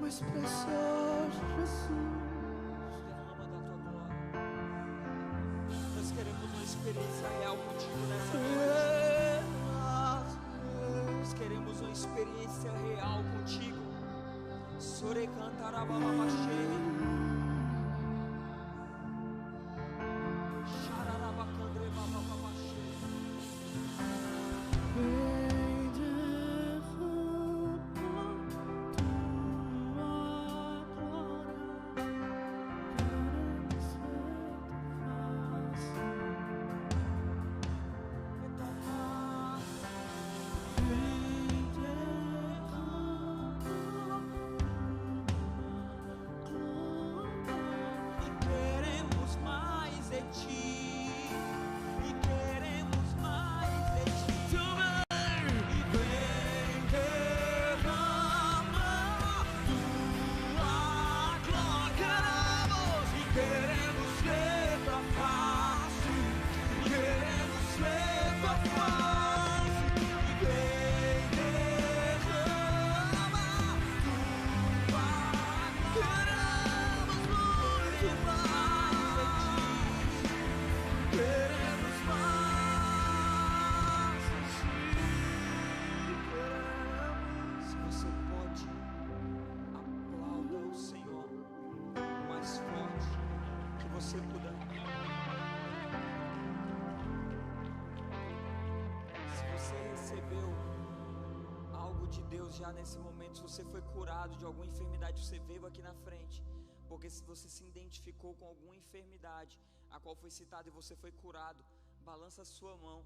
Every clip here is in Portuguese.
precioso Jesus. Derrama da tua glória. Nós queremos uma experiência real contigo nessa noite. Nós queremos uma experiência real contigo. Sore cantarabamache. Xararabacandre babamache. Nesse momento, se você foi curado de alguma enfermidade, você veio aqui na frente, porque se você se identificou com alguma enfermidade a qual foi citada e você foi curado, balança a sua mão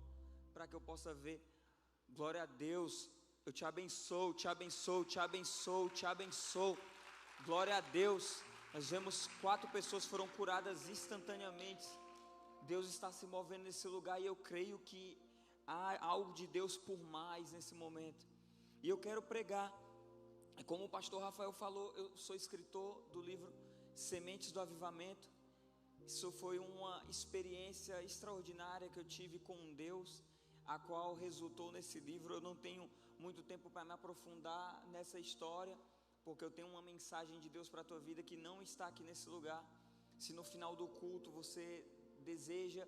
para que eu possa ver. Glória a Deus. Eu te abençoo, te abençoo, te abençoo, te abençoo. Glória a Deus. Nós vemos 4 pessoas foram curadas instantaneamente. Deus está se movendo nesse lugar e eu creio que há algo de Deus por mais nesse momento. E eu quero pregar, como o pastor Rafael falou, eu sou escritor do livro Sementes do Avivamento. Isso foi uma experiência extraordinária que eu tive com Deus, a qual resultou nesse livro. Eu não tenho muito tempo para me aprofundar nessa história, porque eu tenho uma mensagem de Deus para a tua vida que não está aqui nesse lugar. Se no final do culto você deseja,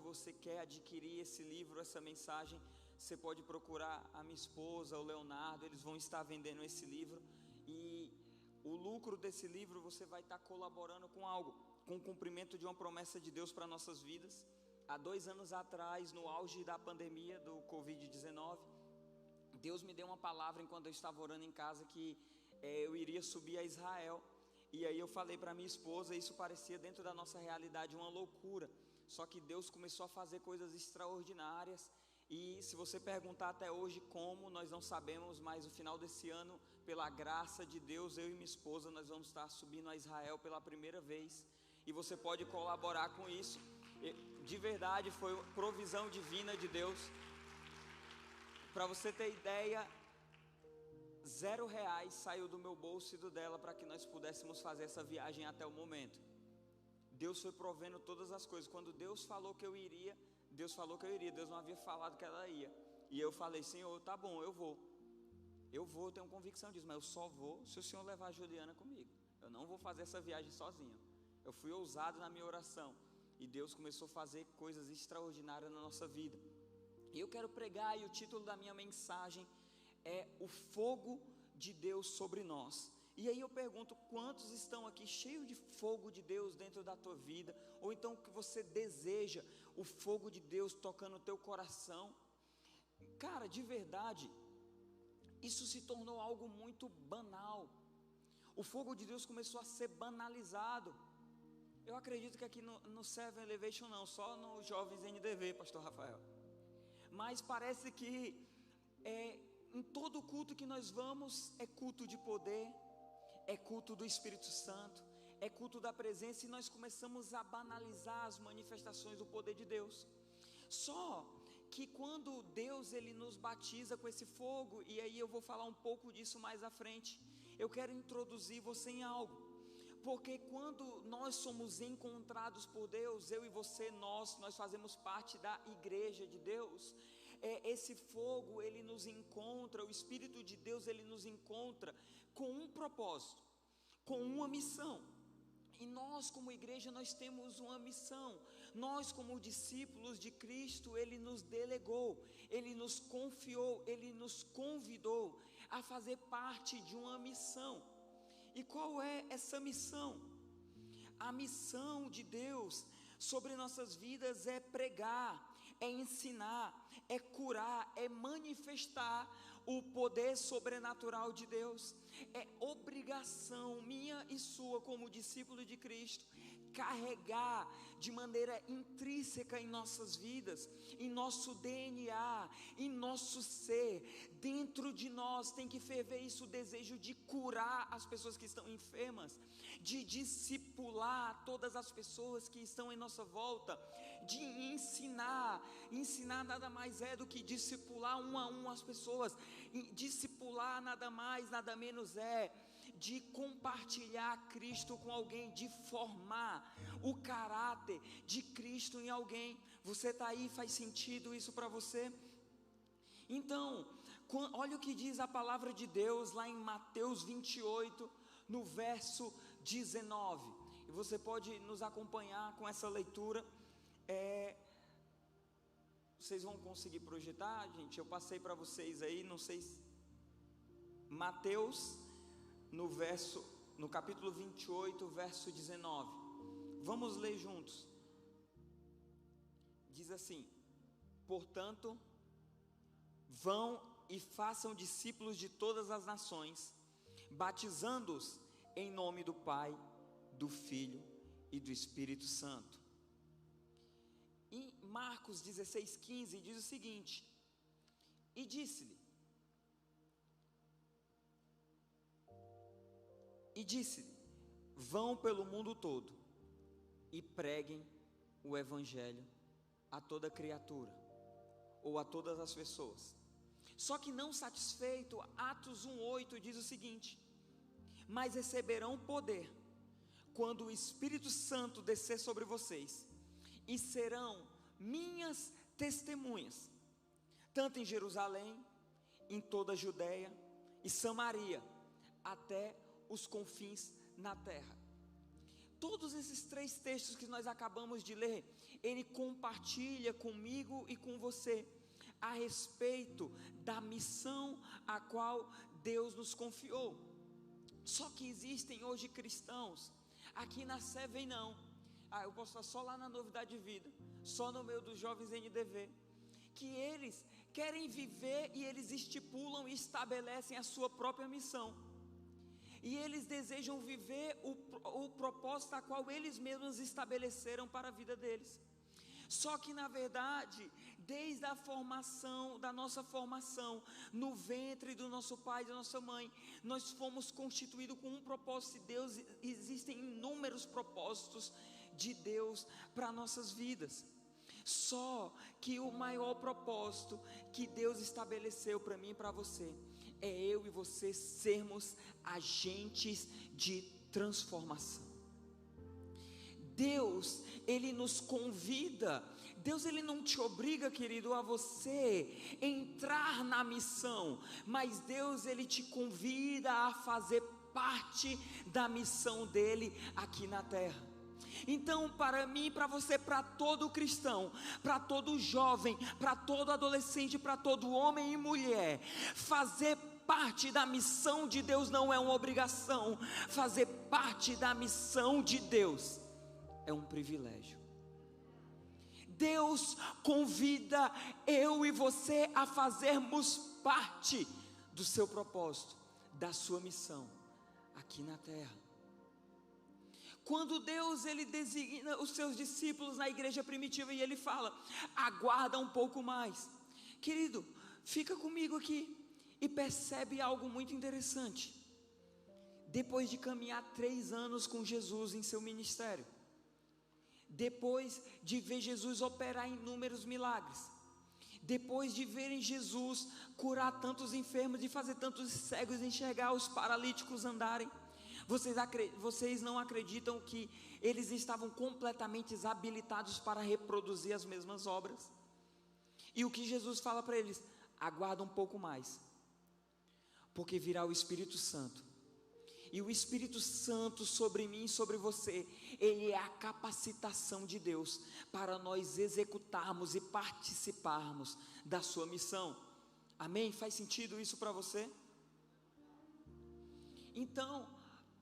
você quer adquirir esse livro, essa mensagem, você pode procurar a minha esposa, o Leonardo, eles vão estar vendendo esse livro. E o lucro desse livro você vai estar colaborando com algo, com o cumprimento de uma promessa de Deus para nossas vidas. Há 2 anos atrás, no auge da pandemia do Covid-19, Deus me deu uma palavra enquanto eu estava orando em casa que eu iria subir a Israel. E aí eu falei para minha esposa, isso parecia dentro da nossa realidade uma loucura. Só que Deus começou a fazer coisas extraordinárias. E se você perguntar até hoje como, nós não sabemos, mas no final desse ano, pela graça de Deus, eu e minha esposa, nós vamos estar subindo a Israel pela primeira vez. E você pode colaborar com isso. De verdade, foi provisão divina de Deus. Para você ter ideia, R$0 saiu do meu bolso e do dela para que nós pudéssemos fazer essa viagem até o momento. Deus foi provendo todas as coisas. Quando Deus falou que eu iria, Deus falou que eu iria, Deus não havia falado que ela ia. E eu falei, Senhor, tá bom, eu vou, tenho convicção disso, mas eu só vou se o Senhor levar a Juliana comigo. Eu não vou fazer essa viagem sozinho. Eu fui ousado na minha oração e Deus começou a fazer coisas extraordinárias na nossa vida. E eu quero pregar, e o título da minha mensagem é o fogo de Deus sobre nós. E aí eu pergunto, quantos estão aqui cheios de fogo de Deus dentro da tua vida? Ou então que você deseja o fogo de Deus tocando o teu coração? Cara, de verdade, isso se tornou algo muito banal. O fogo de Deus começou a ser banalizado. Eu acredito que aqui no Seven Elevation não, só no Jovens NDV, pastor Rafael. Mas parece que em todo culto que nós vamos é culto de poder, é culto do Espírito Santo, é culto da presença, e nós começamos a banalizar as manifestações do poder de Deus. Só que quando Deus ele nos batiza com esse fogo, e aí eu vou falar um pouco disso mais à frente, eu quero introduzir você em algo. Porque quando nós somos encontrados por Deus, eu e você, nós fazemos parte da igreja de Deus. esse fogo, ele nos encontra, o Espírito de Deus, ele nos encontra com um propósito, com uma missão. E nós como igreja, nós temos uma missão. Nós como discípulos de Cristo, Ele nos delegou, Ele nos confiou, Ele nos convidou a fazer parte de uma missão. E qual é essa missão? A missão de Deus sobre nossas vidas é pregar, é ensinar, é curar, é manifestar o poder sobrenatural de Deus. É obrigação minha e sua como discípulo de Cristo carregar de maneira intrínseca em nossas vidas, em nosso DNA, em nosso ser. Dentro de nós tem que ferver isso, o desejo de curar as pessoas que estão enfermas, de discipular todas as pessoas que estão em nossa volta, de ensinar nada mais é do que discipular um a um as pessoas. Discipular nada mais, nada menos é de compartilhar Cristo com alguém, de formar o caráter de Cristo em alguém. Você está aí, faz sentido isso para você? Então, olha o que diz a palavra de Deus lá em Mateus 28, no verso 19, e você pode nos acompanhar com essa leitura. Vocês vão conseguir projetar, gente? Eu passei para vocês aí, não sei se... Mateus, no capítulo 28, verso 19, vamos ler juntos. Diz assim: portanto, vão e façam discípulos de todas as nações, batizando-os em nome do Pai, do Filho e do Espírito Santo. Em Marcos 16:15 diz o seguinte: e disse-lhe, vão pelo mundo todo e preguem o Evangelho a toda criatura, ou a todas as pessoas. Só que não satisfeito, Atos 1:8 diz o seguinte: mas receberão poder quando o Espírito Santo descer sobre vocês, e serão minhas testemunhas, tanto em Jerusalém, em toda a Judeia e Samaria, até os confins na terra. Todos esses 3 textos que nós acabamos de ler, ele compartilha comigo e com você a respeito da missão a qual Deus nos confiou. Só que existem hoje cristãos, aqui na Seven não, eu posso estar só lá na Novidade de Vida, só no meio dos jovens NDV, que eles querem viver e eles estipulam e estabelecem a sua própria missão, e eles desejam viver o propósito a qual eles mesmos estabeleceram para a vida deles. Só que na verdade, desde a formação, da nossa formação, no ventre do nosso pai e da nossa mãe, nós fomos constituídos com um propósito de Deus. Existem inúmeros propósitos de Deus para nossas vidas. Só que o maior propósito que Deus estabeleceu para mim e para você, é eu e você sermos agentes de transformação. Deus, Ele nos convida. Deus, Ele não te obriga, querido, a você entrar na missão, mas Deus, Ele te convida a fazer parte da missão dEle aqui na terra. Então, para mim, para você, para todo cristão, para todo jovem, para todo adolescente, para todo homem e mulher, fazer parte da missão de Deus não é uma obrigação. Fazer parte da missão de Deus é um privilégio. Deus convida eu e você a fazermos parte do seu propósito, da sua missão aqui na terra. Quando Deus, Ele designa os seus discípulos na igreja primitiva e Ele fala, aguarda um pouco mais. Querido, fica comigo aqui e percebe algo muito interessante. Depois de caminhar 3 anos com Jesus em seu ministério, depois de ver Jesus operar inúmeros milagres, depois de verem Jesus curar tantos enfermos, de fazer tantos cegos enxergar, os paralíticos andarem, vocês não acreditam que eles estavam completamente desabilitados para reproduzir as mesmas obras? E o que Jesus fala para eles? Aguarda um pouco mais, porque virá o Espírito Santo. E o Espírito Santo sobre mim e sobre você, ele é a capacitação de Deus para nós executarmos e participarmos da sua missão. Amém? Faz sentido isso para você? Então,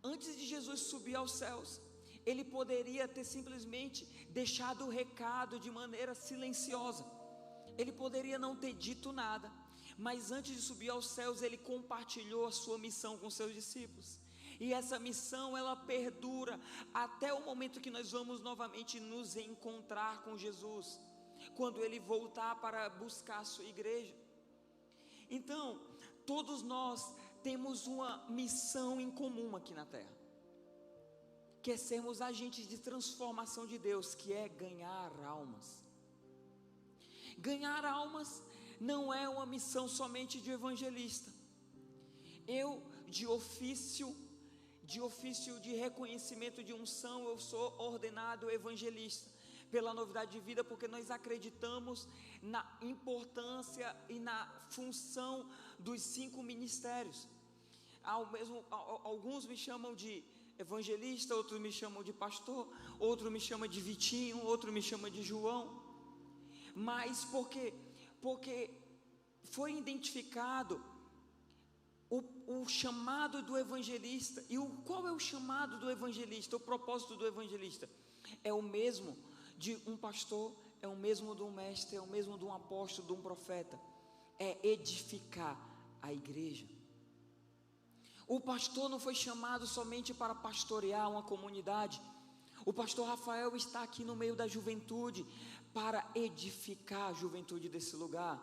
antes de Jesus subir aos céus, ele poderia ter simplesmente deixado o recado de maneira silenciosa. Ele poderia não ter dito nada, mas antes de subir aos céus, ele compartilhou a sua missão com seus discípulos. E essa missão, ela perdura até o momento que nós vamos novamente nos encontrar com Jesus, quando ele voltar para buscar a sua igreja. Então, todos nós temos uma missão em comum aqui na terra, que é sermos agentes de transformação de Deus, que é ganhar almas. Ganhar almas não é uma missão somente de evangelista. Eu, de ofício de reconhecimento de unção, eu sou ordenado evangelista pela Novidade de Vida, porque nós acreditamos na importância e na função dos 5 ministérios. Alguns me chamam de evangelista, outros me chamam de pastor, outro me chama de Vitinho, outro me chama de João. Mas porque foi identificado o chamado do evangelista. E qual é o chamado do evangelista? O propósito do evangelista é o mesmo de um pastor, é o mesmo de um mestre, é o mesmo de um apóstolo, de um profeta. É edificar a igreja. O pastor não foi chamado somente para pastorear uma comunidade. O pastor Rafael está aqui no meio da juventude para edificar a juventude desse lugar.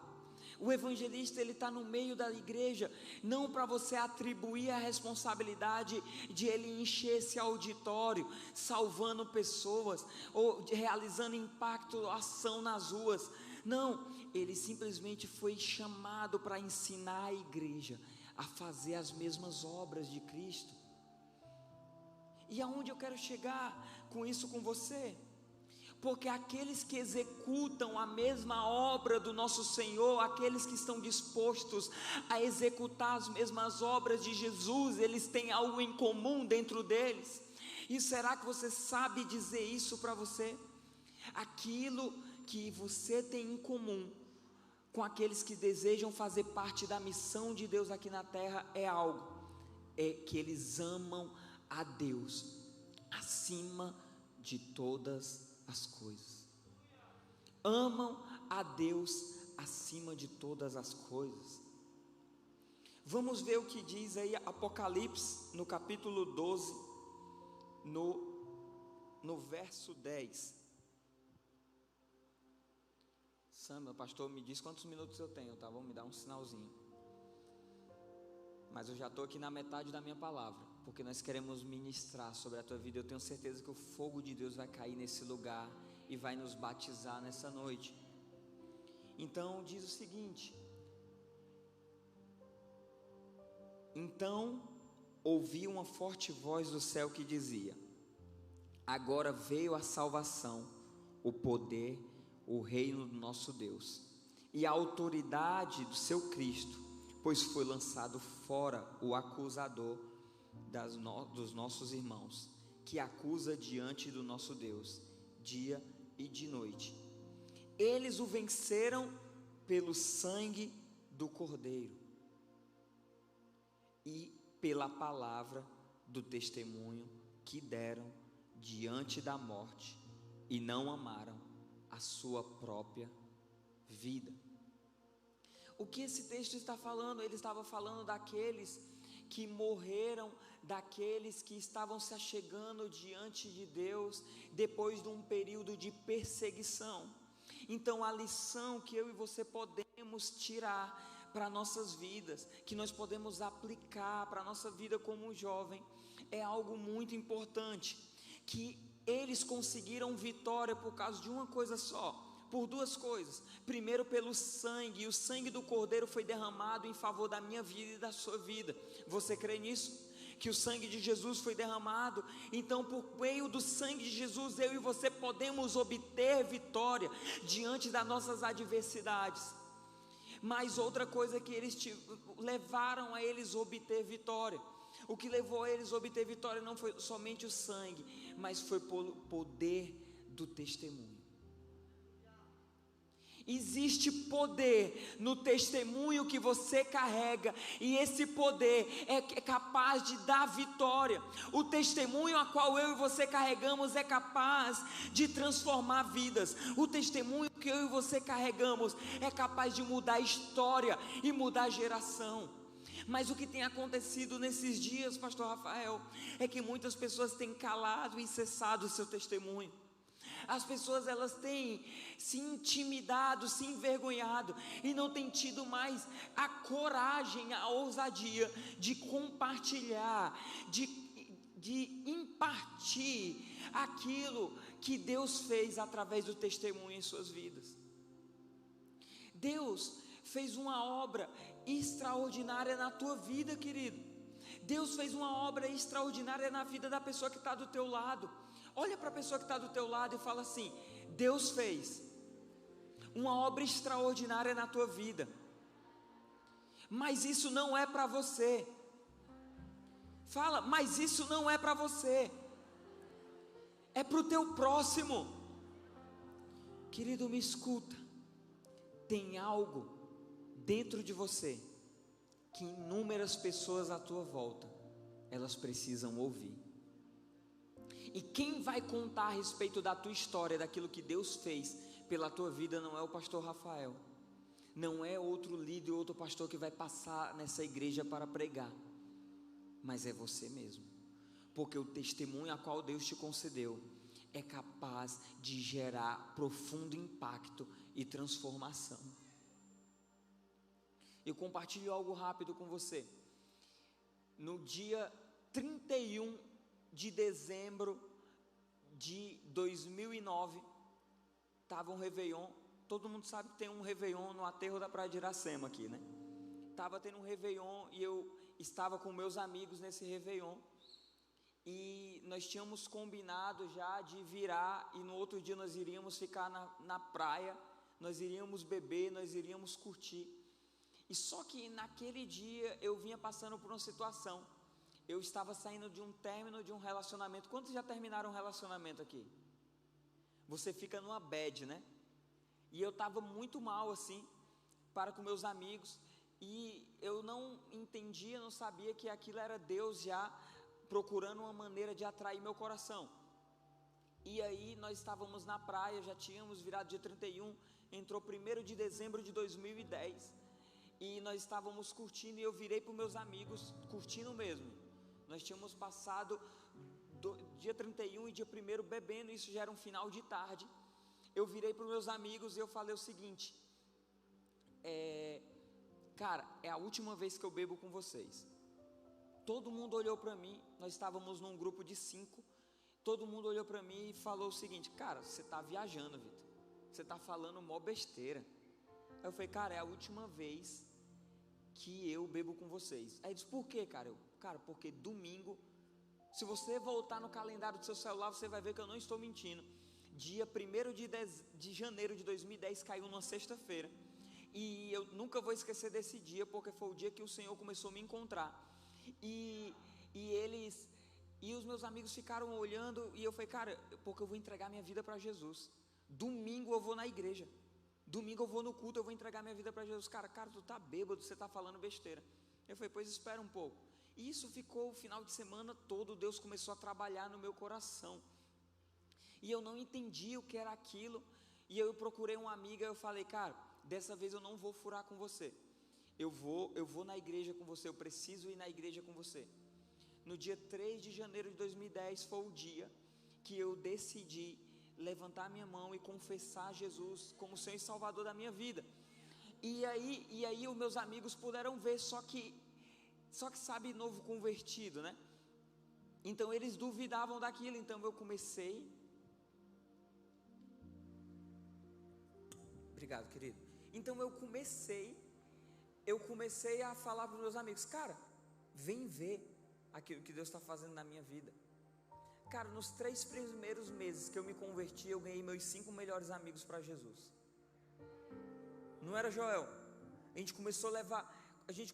O evangelista, ele está no meio da igreja, não para você atribuir a responsabilidade de ele encher esse auditório, salvando pessoas, ou realizando impacto, ação nas ruas. Não, ele simplesmente foi chamado para ensinar a igreja a fazer as mesmas obras de Cristo. E aonde eu quero chegar com isso com você? Porque aqueles que executam a mesma obra do nosso Senhor, aqueles que estão dispostos a executar as mesmas obras de Jesus, eles têm algo em comum dentro deles. E será que você sabe dizer isso para você? Aquilo que você tem em comum com aqueles que desejam fazer parte da missão de Deus aqui na terra é que eles amam a Deus acima de todas as coisas. Amam a Deus acima de todas as coisas. Vamos ver o que diz aí Apocalipse, no capítulo 12, no verso 10. Sandra, pastor, me diz quantos minutos eu tenho, tá? Vamos me dar um sinalzinho. Mas eu já estou aqui na metade da minha palavra, porque nós queremos ministrar sobre a tua vida. Eu tenho certeza que o fogo de Deus vai cair nesse lugar e vai nos batizar nessa noite. Então diz o seguinte: então ouvi uma forte voz do céu que dizia: agora veio a salvação, o poder, o reino do nosso Deus e a autoridade do seu Cristo, pois foi lançado fora o acusador dos nossos irmãos, que acusa diante do nosso Deus, dia e de noite. Eles o venceram pelo sangue do Cordeiro e pela palavra do testemunho que deram diante da morte, e não amaram a sua própria vida. O que esse texto está falando? Ele estava falando daqueles que morreram, daqueles que estavam se achegando diante de Deus depois de um período de perseguição. Então a lição que eu e você podemos tirar para nossas vidas, que nós podemos aplicar para a nossa vida como jovem, é algo muito importante, que eles conseguiram vitória por causa de uma coisa só, por duas coisas. Primeiro, pelo sangue, e o sangue do Cordeiro foi derramado em favor da minha vida e da sua vida. Você crê nisso? que o sangue de Jesus foi derramado. Então, por meio do sangue de Jesus, eu e você podemos obter vitória diante das nossas adversidades. Mas outra coisa que eles levaram a eles obter vitória, o que levou a eles a obter vitória não foi somente o sangue, mas foi o poder do testemunho. Existe poder no testemunho que você carrega, e esse poder é capaz de dar vitória. O testemunho a qual eu e você carregamos é capaz de transformar vidas. O testemunho que eu e você carregamos é capaz de mudar a história e mudar a geração. Mas o que tem acontecido nesses dias, pastor Rafael, é que muitas pessoas têm calado e cessado o seu testemunho. As pessoas, elas têm se intimidado, se envergonhado, e não têm tido mais a coragem, a ousadia de compartilhar, de impartir aquilo que Deus fez através do testemunho em suas vidas. Deus fez uma obra extraordinária na tua vida, querido. Deus fez uma obra extraordinária na vida da pessoa que está do teu lado. Olha para a pessoa que está do teu lado e fala assim: Deus fez uma obra extraordinária na tua vida, mas isso não é para você. Fala, mas isso não é para você, é para o teu próximo. Querido, me escuta, tem algo dentro de você que inúmeras pessoas à tua volta, elas precisam ouvir. E quem vai contar a respeito da tua história, daquilo que Deus fez pela tua vida, não é o pastor Rafael, não é outro líder, outro pastor que vai passar nessa igreja para pregar, mas é você mesmo, porque o testemunho a qual Deus te concedeu é capaz de gerar profundo impacto e transformação. Eu compartilho algo rápido com você. No dia 31 de dezembro de 2009, estava um Réveillon. Todo mundo sabe que tem um Réveillon no aterro da Praia de Iracema aqui, né? Estava tendo um Réveillon e eu estava com meus amigos nesse Réveillon, e nós tínhamos combinado já de virar, e no outro dia nós iríamos ficar na praia, nós iríamos beber, nós iríamos curtir. E só que naquele dia eu vinha passando por uma situação. Eu estava saindo de um término de um relacionamento. Quantos já terminaram um relacionamento aqui? Você fica numa bad, né? E eu estava muito mal assim, para com meus amigos, e eu não entendia, não sabia que aquilo era Deus já procurando uma maneira de atrair meu coração. E aí nós estávamos na praia, já tínhamos virado dia 31, entrou 1º de dezembro de 2010, e nós estávamos curtindo, e eu virei para os meus amigos, curtindo mesmo. Nós tínhamos passado dia 31 e dia 1º bebendo, isso já era um final de tarde. Eu virei para os meus amigos e eu falei o seguinte: cara, é a última vez que eu bebo com vocês. Todo mundo olhou para mim, nós estávamos num grupo de 5, todo mundo olhou para mim e falou o seguinte: cara, você está viajando, Vitor, você está falando mó besteira. Aí eu falei: cara, é a última vez que eu bebo com vocês. Aí ele disse: por quê, cara? Cara, porque domingo, se você voltar no calendário do seu celular, você vai ver que eu não estou mentindo. Dia 1º de janeiro de 2010 caiu numa sexta-feira, e eu nunca vou esquecer desse dia, porque foi o dia que o Senhor começou a me encontrar. E os meus amigos ficaram olhando, e eu falei: cara, porque eu vou entregar minha vida para Jesus. Domingo eu vou na igreja, domingo eu vou no culto, eu vou entregar minha vida para Jesus. Cara, tu tá bêbado, você tá falando besteira. Eu falei: pois espera um pouco. E isso ficou o final de semana todo. Deus começou a trabalhar no meu coração, e eu não entendi o que era aquilo. E eu procurei uma amiga, eu falei: cara, dessa vez eu não vou furar com você, eu vou na igreja com você, eu preciso ir na igreja com você. No dia 3 de janeiro de 2010 foi o dia que eu decidi levantar minha mão e confessar Jesus como Senhor e Salvador da minha vida. E aí os meus amigos puderam ver, só que sabe, novo convertido, né? Então eles duvidavam daquilo. Então eu comecei. Obrigado, querido. Então eu comecei a falar para os meus amigos: cara, vem ver, aquilo que Deus está fazendo na minha vida. Cara, nos 3 primeiros meses que eu me converti, eu ganhei meus 5 melhores amigos para Jesus. Não era, Joel? A gente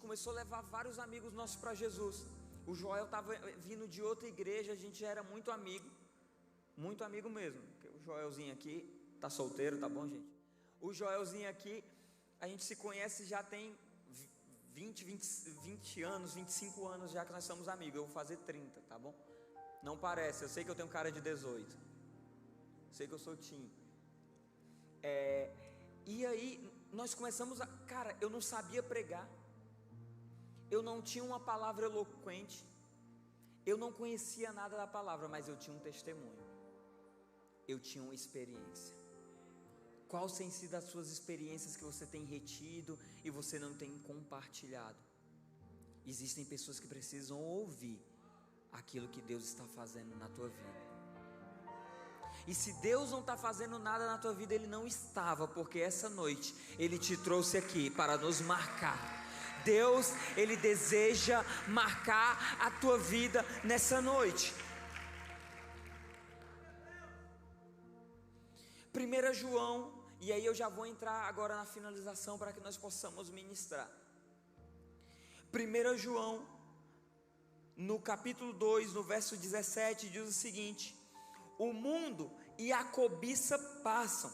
começou a levar vários amigos nossos para Jesus. O Joel estava vindo de outra igreja, a gente já era muito amigo mesmo. O Joelzinho aqui, tá solteiro, tá bom, gente? O Joelzinho aqui, a gente se conhece já tem 20 anos, 25 anos já que nós somos amigos. Eu vou fazer 30, tá bom? Não parece, eu sei que eu tenho cara de 18. Sei que eu sou teen. E aí, nós começamos cara, eu não sabia pregar. Eu não tinha uma palavra eloquente. Eu não conhecia nada da palavra, mas eu tinha um testemunho. Eu tinha uma experiência. Quais têm sido as suas experiências que você tem retido e você não tem compartilhado? Existem pessoas que precisam ouvir aquilo que Deus está fazendo na tua vida. E se Deus não está fazendo nada na tua vida, Ele não estava, porque essa noite Ele te trouxe aqui para nos marcar. Deus, Ele deseja marcar a tua vida nessa noite. 1 João, e aí eu já vou entrar agora na finalização para que nós possamos ministrar. 1 João, no capítulo 2, no verso 17, diz o seguinte: o mundo e a cobiça passam,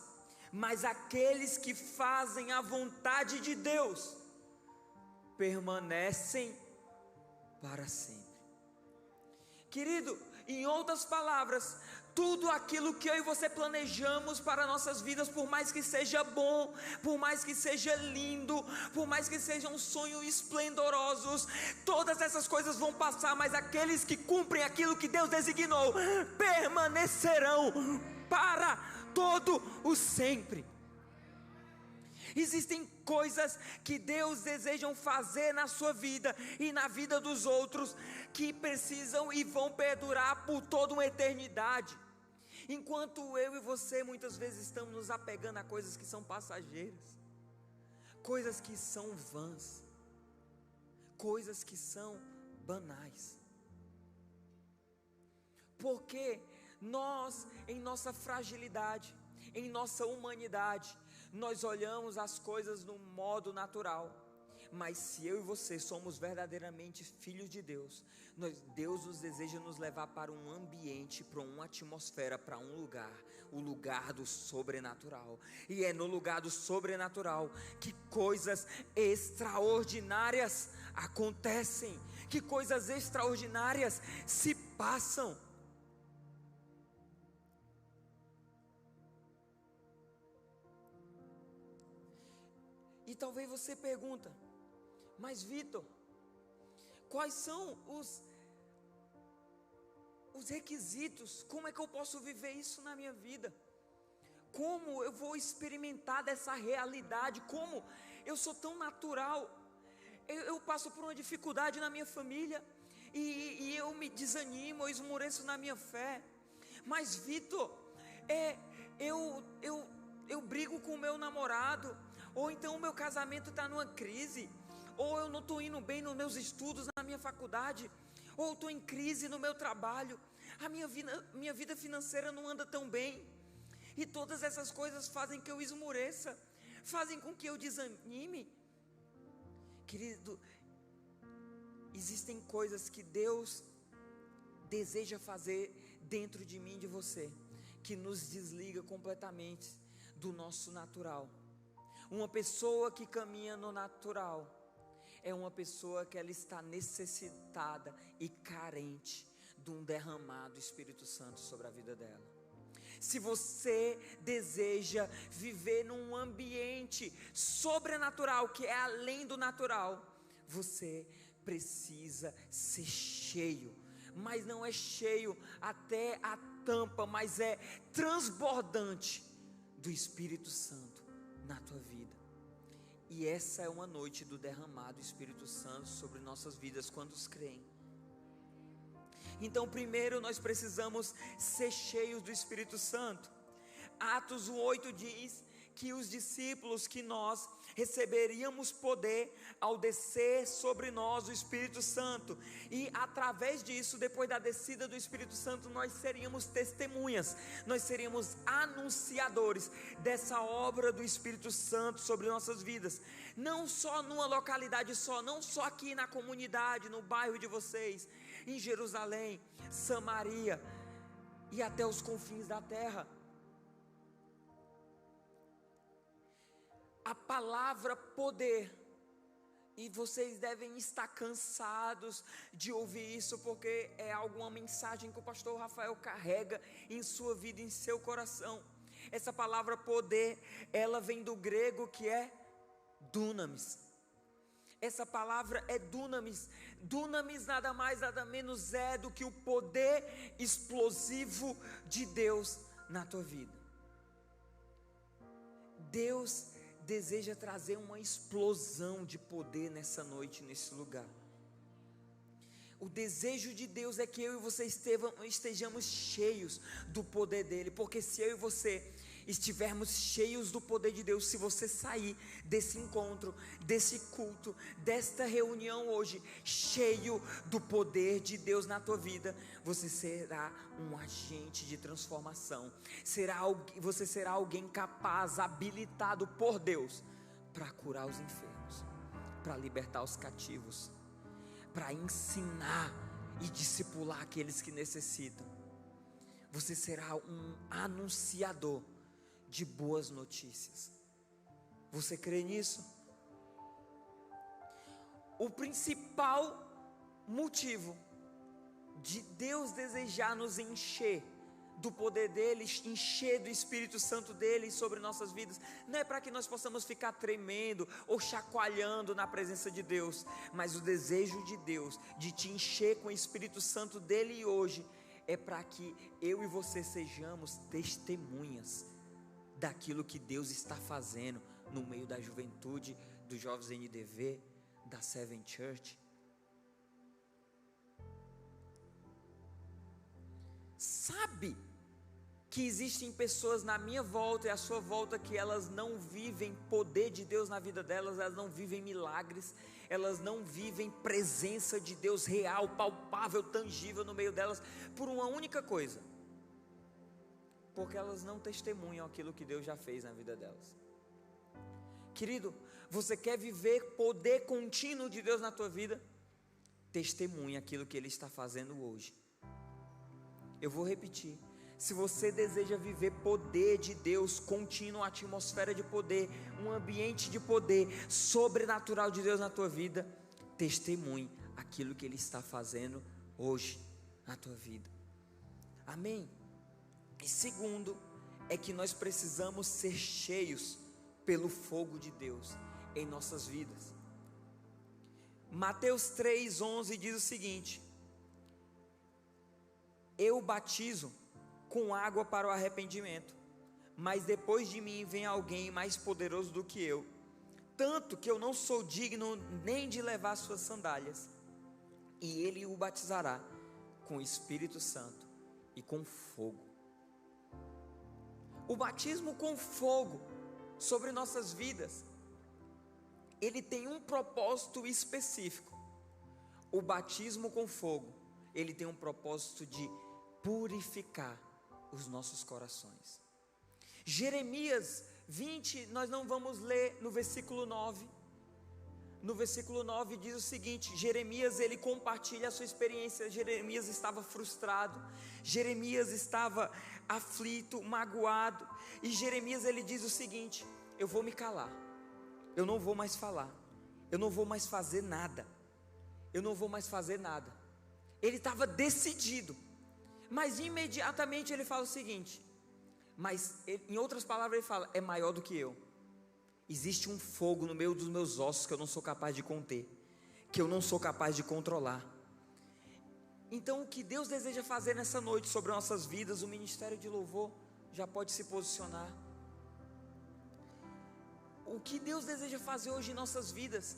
mas aqueles que fazem a vontade de Deus permanecem para sempre. Querido, em outras palavras, tudo aquilo que eu e você planejamos para nossas vidas, por mais que seja bom, por mais que seja lindo, por mais que sejam sonhos esplendorosos, todas essas coisas vão passar, mas aqueles que cumprem aquilo que Deus designou permanecerão para todo o sempre. Existem coisas que Deus deseja fazer na sua vida e na vida dos outros, que precisam e vão perdurar por toda uma eternidade. Enquanto eu e você muitas vezes estamos nos apegando a coisas que são passageiras, coisas que são vãs, coisas que são banais. Porque nós, em nossa fragilidade, em nossa humanidade, nós olhamos as coisas no modo natural. Mas se eu e você somos verdadeiramente filhos de Deus, Deus nos deseja nos levar para um ambiente, para uma atmosfera, para um lugar, o lugar do sobrenatural. E é no lugar do sobrenatural que coisas extraordinárias acontecem, que coisas extraordinárias se passam. E talvez você pergunta: mas Vitor, quais são os requisitos? Como é que eu posso viver isso na minha vida? Como eu vou experimentar dessa realidade? Como eu sou tão natural? Eu passo por uma dificuldade na minha família e eu me desanimo, eu esmoreço na minha fé. Mas Vitor, eu brigo com o meu namorado, ou então o meu casamento está numa crise, ou eu não estou indo bem nos meus estudos na minha faculdade, ou estou em crise no meu trabalho, a minha vida financeira não anda tão bem, e todas essas coisas fazem que eu esmoreça, fazem com que eu desanime. Querido, existem coisas que Deus deseja fazer dentro de mim e de você, que nos desliga completamente do nosso natural. Uma pessoa que caminha no natural é uma pessoa que ela está necessitada e carente de um derramado Espírito Santo sobre a vida dela. Se você deseja viver num ambiente sobrenatural, que é além do natural, você precisa ser cheio, mas não é cheio até a tampa, mas é transbordante do Espírito Santo na tua vida. E essa é uma noite do derramado Espírito Santo sobre nossas vidas. Quantos creem? Então, primeiro nós precisamos ser cheios do Espírito Santo. Atos 1:8 diz que os discípulos, que nós receberíamos poder ao descer sobre nós o Espírito Santo, e através disso, depois da descida do Espírito Santo, nós seríamos testemunhas, nós seríamos anunciadores dessa obra do Espírito Santo sobre nossas vidas, não só numa localidade só, não só aqui na comunidade, no bairro de vocês, em Jerusalém, Samaria e até os confins da terra. A palavra poder, e vocês devem estar cansados de ouvir isso, porque é alguma mensagem que o pastor Rafael carrega em sua vida, em seu coração. Essa palavra poder, ela vem do grego que é dunamis. Essa palavra é dunamis. Dunamis nada mais, nada menos é do que o poder explosivo de Deus na tua vida. Deus deseja trazer uma explosão de poder nessa noite, nesse lugar. O desejo de Deus é que eu e você estejamos cheios do poder dele, porque se eu e você estivermos cheios do poder de Deus, se você sair desse encontro, desse culto, desta reunião hoje, cheio do poder de Deus na tua vida, você será um agente de transformação, você será alguém capaz, habilitado por Deus, para curar os enfermos, para libertar os cativos, para ensinar e discipular aqueles que necessitam. Você será um anunciador de boas notícias. Você crê nisso? O principal motivo de Deus desejar nos encher do poder dele, encher do Espírito Santo dele sobre nossas vidas, não é para que nós possamos ficar tremendo ou chacoalhando na presença de Deus, mas o desejo de Deus de te encher com o Espírito Santo dele hoje é para que eu e você sejamos testemunhas daquilo que Deus está fazendo no meio da juventude, dos jovens NDV, da Seven Church. Sabe que existem pessoas na minha volta e à sua volta que elas não vivem poder de Deus na vida delas, elas não vivem milagres, elas não vivem presença de Deus real, palpável, tangível no meio delas, por uma única coisa: porque elas não testemunham aquilo que Deus já fez na vida delas. Querido, você quer viver poder contínuo de Deus na tua vida? Testemunhe aquilo que Ele está fazendo hoje. Eu vou repetir: se você deseja viver poder de Deus contínuo, uma atmosfera de poder, um ambiente de poder sobrenatural de Deus na tua vida, testemunhe aquilo que Ele está fazendo hoje na tua vida. Amém? E segundo, é que nós precisamos ser cheios pelo fogo de Deus em nossas vidas. Mateus 3:11 diz o seguinte: eu batizo com água para o arrependimento, mas depois de mim vem alguém mais poderoso do que eu, tanto que eu não sou digno nem de levar suas sandálias, e ele o batizará com o Espírito Santo e com fogo. O batismo com fogo sobre nossas vidas, ele tem um propósito específico. O batismo com fogo, ele tem um propósito de purificar os nossos corações. Jeremias 20, nós não vamos ler no versículo 9. No versículo 9 diz o seguinte: Jeremias, ele compartilha a sua experiência. Jeremias estava frustrado, Jeremias estava aflito, magoado, e Jeremias, ele diz o seguinte: eu vou me calar, eu não vou mais falar, eu não vou mais fazer nada, eu não vou mais fazer nada. Ele estava decidido, mas imediatamente ele fala o seguinte, em outras palavras ele fala: é maior do que eu. Existe um fogo no meio dos meus ossos que eu não sou capaz de conter, que eu não sou capaz de controlar. Então o que Deus deseja fazer nessa noite sobre nossas vidas, o ministério de louvor já pode se posicionar. O que Deus deseja fazer hoje em nossas vidas,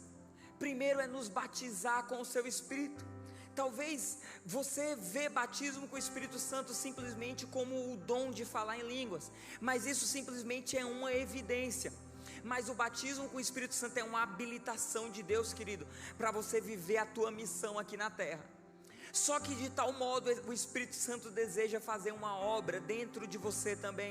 primeiro é nos batizar com o seu Espírito. Talvez você vê batismo com o Espírito Santo simplesmente como o dom de falar em línguas, mas isso simplesmente é uma evidência. Mas o batismo com o Espírito Santo é uma habilitação de Deus, querido, para você viver a tua missão aqui na terra. Só que de tal modo o Espírito Santo deseja fazer uma obra dentro de você também.